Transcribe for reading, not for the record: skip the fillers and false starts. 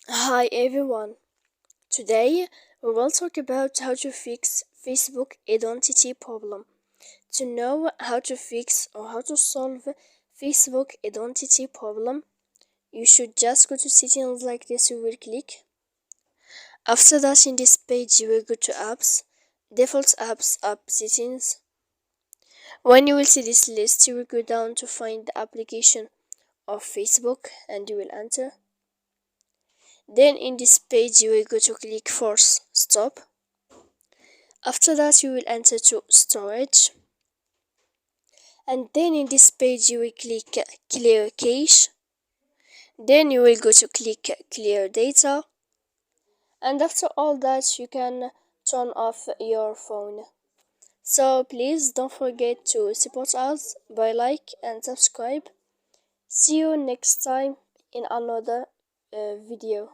Hi everyone. Today we will talk about how to fix Facebook identity problem. To know how to fix or how to solve Facebook identity problem, you should just go to settings like this. You will click. After that, in this page you will go to apps, default apps, app settings. When you will see this list, you will go down to find the application of Facebook and you will enter. Then in this page you will go to click force stop. After that you will enter to storage, and then in this page you will click clear cache. Then you will go to click clear data, and after all that you can turn off your phone. So please don't forget to support us by like and subscribe. See you next time in another video.